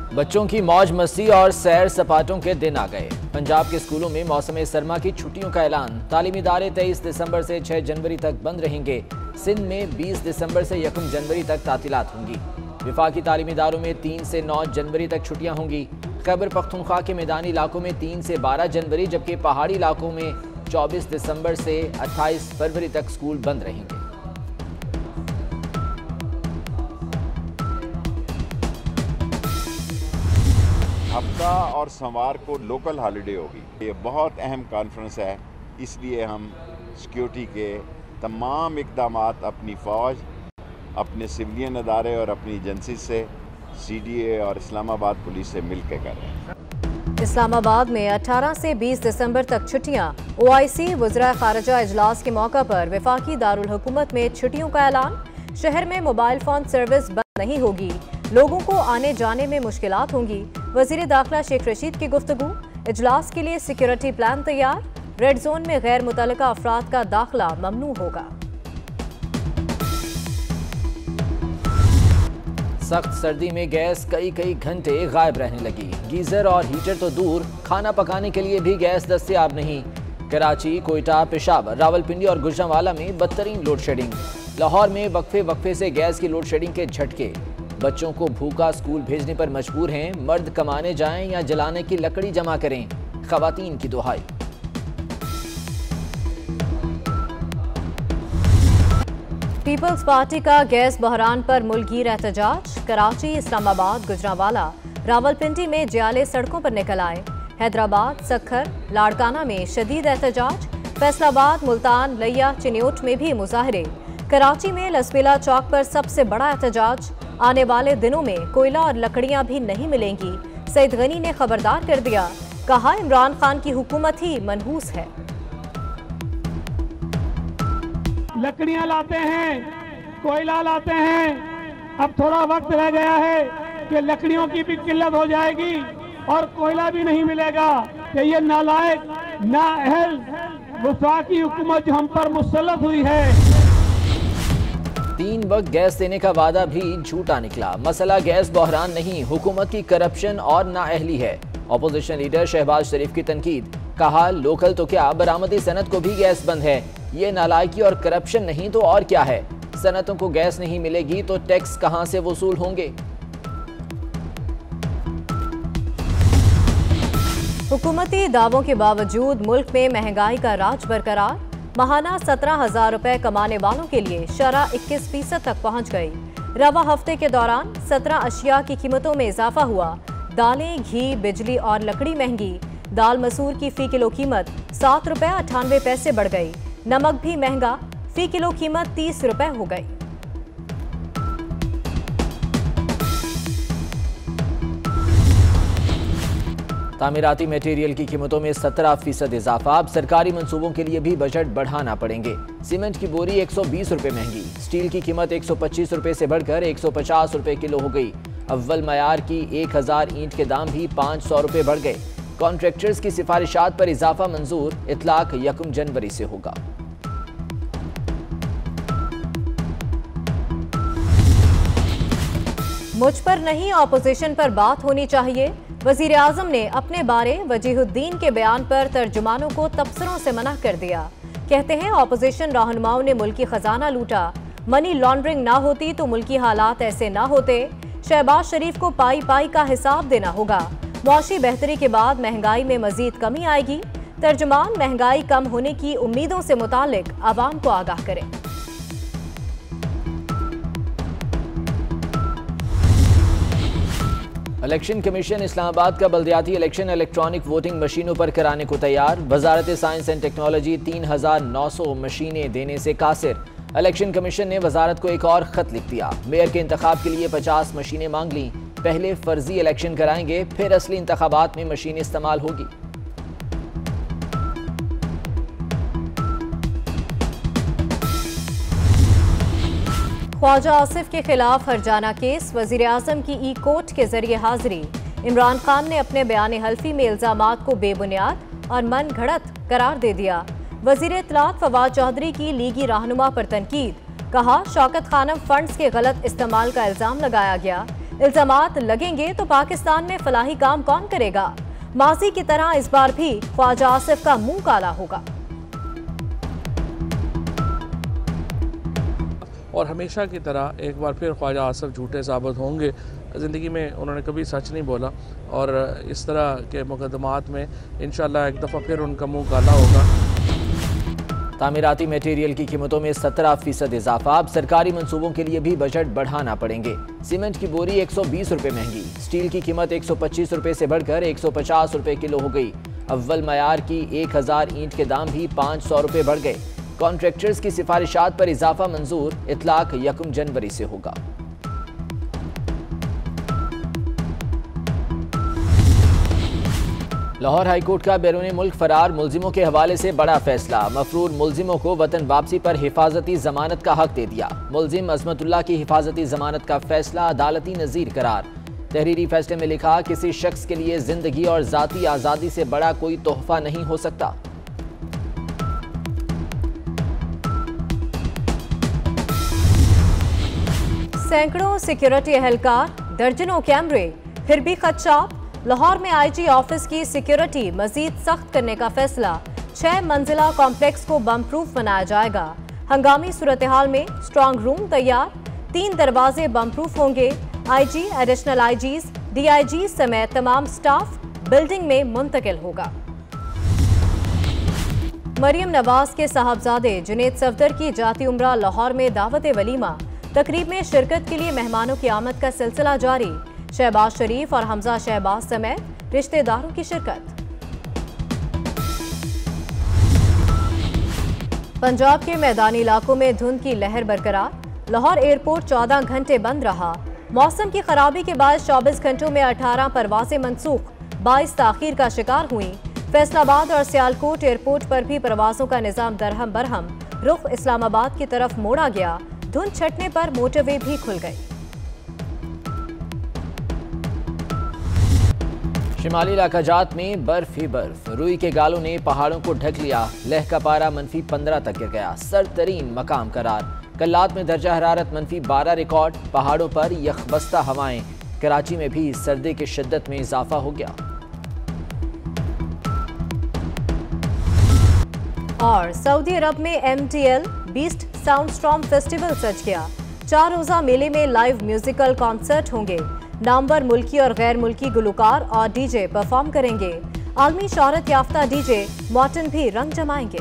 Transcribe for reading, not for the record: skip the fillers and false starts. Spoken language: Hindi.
बच्चों की मौज मस्ती और सैर सपाटों के दिन आ गए। पंजाब के स्कूलों में मौसम सरमा की छुट्टियों का ऐलान। तालीमी इदारे 23 दिसंबर से 6 जनवरी तक बंद रहेंगे। सिंध में 20 दिसंबर से 1 जनवरी तक तातीलात होंगी। विफाकी तालीमी इदारों में 3 से 9 जनवरी तक छुट्टियां होंगी। खैबर पख्तूनख्वा के मैदानी इलाकों में 3 से 12 जनवरी, जबकि पहाड़ी इलाकों में 24 दिसंबर से 28 फरवरी तक स्कूल बंद रहेंगे। हफ्ता और सोमवार को लोकल हॉलीडे होगी। ये बहुत अहम कॉन्फ्रेंस है, इसलिए हम सिक्योरिटी के तमाम इक़दामात अपनी फ़ौज, अपने सिविलियन अदारे और अपनी एजेंसी से CDA और इस्लामाबाद पुलिस से मिल के कर रहे हैं। इस्लामाबाद में 18 से 20 दिसंबर तक छुट्टियां। OIC वज़रा ख़ारिजा इजलास के मौका पर वफाकी दारुल हुकूमत में छुट्टियों का ऐलान। शहर में मोबाइल फ़ोन सर्विस बंद नहीं होगी। लोगों को आने जाने में मुश्किलात होंगी। वज़ीर दाखिला शेख रशीद की गुफ्तगू। इजलास के लिए सिक्योरिटी प्लान तैयार। रेड जोन में गैर मुतल्लिका अफराद का दाखिला ममनू होगा। सख्त सर्दी में गैस कई घंटे गायब रहने लगी। गीजर और हीटर तो दूर, खाना पकाने के लिए भी गैस दस्तयाब नहीं। कराची, कोयटा, पेशावर, रावलपिंडी और गुजरांवाला में बदतरीन लोड शेडिंग। लाहौर में वक्फे से गैस की लोड शेडिंग के झटके। बच्चों को भूखा स्कूल भेजने पर मजबूर हैं। मर्द कमाने जाएं या जलाने की लकड़ी जमा करें, खवातीन की दुहाई। पीपल्स पार्टी का गैस बहरान पर मुल्कगीर एहतजाज। कराची, इस्लामाबाद, गुजरांवाला, रावलपिंडी में जियाले सड़कों पर निकल आए। हैदराबाद, सखर, लाड़काना में शदीद एहतजाज। फैसलाबाद, मुल्तान, लिया, चिन्योट में भी मुजाहरे। कराची में लसबेला चौक पर सबसे बड़ा एहतजाज। आने वाले दिनों में कोयला और लकड़ियां भी नहीं मिलेंगी। सईद गनी ने खबरदार कर दिया, कहा इमरान खान की हुकूमत ही मनहूस है। लकड़ियां लाते हैं, कोयला लाते हैं, अब थोड़ा वक्त रह गया है कि लकड़ियों की भी किल्लत हो जाएगी और कोयला भी नहीं मिलेगा। कि ये नालायक, नाअहल वफाकी हुकूमत जो हम पर मुसल्लत हुई है। 3 वक्त गैस देने का वादा भी झूठा निकला। मसला गैस बहरान नहीं, हुकूमत की करप्शन और नाअहली है। अपोजिशन लीडर शहबाज शरीफ की तनकीद। कहा लोकल तो क्या, बरामदी सनत को भी गैस बंद है। ये नालायकी और करप्शन नहीं तो और क्या है। सनतों को गैस नहीं मिलेगी तो टैक्स कहां से वसूल होंगे। हुकूमती दावों के बावजूद मुल्क में महंगाई का राज बरकरार। महाना 17,000 रुपए कमाने वालों के लिए शरह 21% तक पहुंच गई। रवा हफ्ते के दौरान 17 अशिया की कीमतों में इजाफा हुआ। दालें, घी, बिजली और लकड़ी महंगी। दाल मसूर की फी किलो कीमत 7 रुपए 98 पैसे बढ़ गई। नमक भी महंगा, फी किलो कीमत 30 रुपए हो गई। तामीराती मटेरियल की कीमतों में 17% इजाफा। अब सरकारी मंसूबों के लिए भी बजट बढ़ाना पड़ेंगे। सीमेंट की बोरी 120 रुपए महंगी। स्टील की कीमत 125 रुपए से बढ़कर 150 रुपए किलो हो गई। अव्वल मयार की 1000 ईंट के दाम भी 500 रुपए बढ़ गए। कॉन्ट्रैक्टर्स की सिफारिशात पर इजाफा मंजूर। इतलाक 1 जनवरी से होगा। मुझ पर नहीं, ऑपोजिशन पर बात होनी चाहिए। वजीर आजम ने अपने बारे वजीहुद्दीन के बयान पर तर्जुमानों को तबसरों से मना कर दिया। कहते हैं ऑपोजिशन रहनुमाओं ने मुल्की खजाना लूटा। मनी लॉन्ड्रिंग ना होती तो मुल्की हालात ऐसे ना होते। शहबाज शरीफ को पाई पाई का हिसाब देना होगा। मुआशी बेहतरी के बाद महंगाई में मजीद कमी आएगी। तर्जुमान महंगाई कम होने की उम्मीदों से मुतालिक आवाम को आगाह करें। इलेक्शन कमीशन इस्लामाबाद का बल्दियाती इलेक्शन इलेक्ट्रॉनिक वोटिंग मशीनों पर कराने को तैयार। वजारत साइंस एंड टेक्नोलॉजी 3900 मशीनें देने से कासिर। इलेक्शन कमीशन ने वजारत को एक और खत लिख दिया। मेयर के इंतखाब के लिए 50 मशीनें मांग ली। पहले फर्जी इलेक्शन कराएंगे, फिर असली इंतखाबात में मशीन इस्तेमाल होगी। ख्वाजा आसिफ के खिलाफ हरजाना केस। वजीर आजम की ई कोर्ट के जरिए हाजिरी। इमरान खान ने अपने बयान हल्फी में इल्जामात को बेबुनियाद और मन घड़त करार दे दिया। वजीर इत्तलात फवाद चौधरी की लीगी रहनुमा पर तनकीद। कहा शौकत खानम फंड्स के गलत इस्तेमाल का इल्जाम लगाया गया। इल्जामात लगेंगे तो पाकिस्तान में फलाही काम कौन करेगा? माजी की तरह इस बार भी ख्वाजा आसिफ का मुंह काला होगा। और हमेशा की तरह एक बार फिर ख्वाजा आसिफ झूठे साबित होंगे। ज़िंदगी में उन्होंने कभी सच नहीं बोला और इस तरह के मुकदमात में इंशाअल्लाह एक दफ़ा फिर उनका मुंह काला होगा। तामीराती मटेरियल की कीमतों में 17% इजाफा। अब सरकारी मंसूबों के लिए भी बजट बढ़ाना पड़ेंगे। सीमेंट की बोरी 120 रुपये महंगी। स्टील की कीमत 125 रुपये से बढ़कर 150 रुपये किलो हो गई। अव्वल मयार की 1000 ईंट के दाम भी 500 रुपये बढ़ गए। कॉन्ट्रैक्टर्स की सिफारिशात पर इजाफा मंजूर। इतलाक 1 जनवरी से होगा। लाहौर हाईकोर्ट का बैरून मुल्क फरार मुल्जिमों के हवाले से बड़ा फैसला। मफरूर मुल्जिमों को वतन वापसी पर हिफाजती जमानत का हक दे दिया। मुल्जिम अजमतुल्लाह की हिफाजती जमानत का फैसला अदालती नज़ीर करार। तहरीरी फैसले में लिखा, किसी शख्स के लिए जिंदगी और जाती आज़ादी से बड़ा कोई तोहफा नहीं हो सकता। सैकड़ों सिक्योरिटी एहलकार, दर्जनों कैमरे, फिर भी खदशात। लाहौर में आईजी ऑफिस की सिक्योरिटी मजीद सख्त करने का फैसला। 6 मंजिला कॉम्प्लेक्स को बम प्रूफ बनाया जाएगा। हंगामी सूरत हाल में स्ट्रांग रूम तैयार। 3 दरवाजे बम प्रूफ होंगे। आईजी, एडिशनल आईजीज, डीआईजी समेत तमाम स्टाफ बिल्डिंग में मुंतकिल होगा। मरियम नवाज के साहबजादे जुनैद सफदर की जाती उम्रा लाहौर में दावत वलीमा। तकरीब में शिरकत के लिए मेहमानों की आमद का सिलसिला जारी। शहबाज शरीफ और हमजा शहबाज समेत रिश्तेदारों की शिरकत। पंजाब के मैदानी इलाकों में धुंध की लहर बरकरार। लाहौर एयरपोर्ट 14 घंटे बंद रहा। मौसम की खराबी के बाद 24 घंटों में 18 परवाजें मनसूख, 22 ताखीर का शिकार हुई। फैसलाबाद और सियालकोट एयरपोर्ट पर भी परवाजों का निजाम दरहम बरहम। रुख इस्लामाबाद की तरफ मोड़ा गया। धुंध छटने पर मोटरवे भी खुल गई। शिमाली इलाका जात में बर्फ ही बर्फ। रुई के गालों ने पहाड़ों को ढक लिया। लह का पारा -15 तक गिर गया। सरतरीन मकाम करार। कल्लात में दर्जा हरारत -12 रिकॉर्ड। पहाड़ों पर यखबस्ता हवाएं। कराची में भी सर्दी की शिद्दत में इजाफा हो गया। और सऊदी अरब में MTL beast sound storm festival सज गया। 4 रोजा मेले में लाइव म्यूजिकल कॉन्सर्ट होंगे। नामवर मुल्की और गैर मुल्की गुलकार और डीजे परफॉर्म करेंगे। आलमी शोहरत याफ्ता डीजे मॉर्टन भी रंग जमाएंगे।